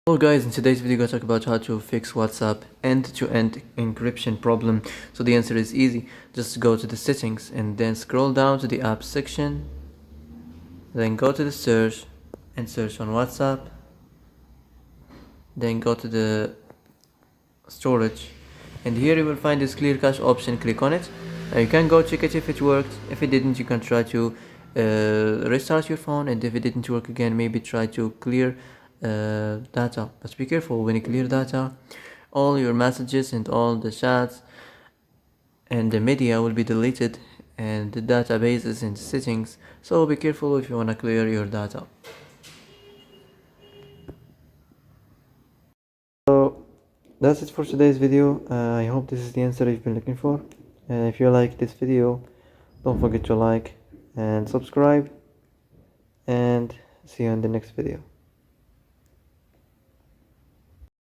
Hello guys, in today's video I'm going to talk about how to fix WhatsApp end-to-end encryption problem. So the answer is easy. Just go to the settings and then scroll down to the apps section. Then go to the search and search on WhatsApp. Then go to the storage. And here you will find this clear cache option. Click on it. Now you can go check it if it worked. If it didn't, you can try to restart your phone, and if it didn't work again, maybe try to clear data. But be careful when you clear data, all your messages and all the chats and the media will be deleted, and the databases and settings, so be careful if you want to clear your data. So that's it for today's video. I hope this is the answer you've been looking for. And if you like this video, don't forget to like and subscribe, and see you in the next video.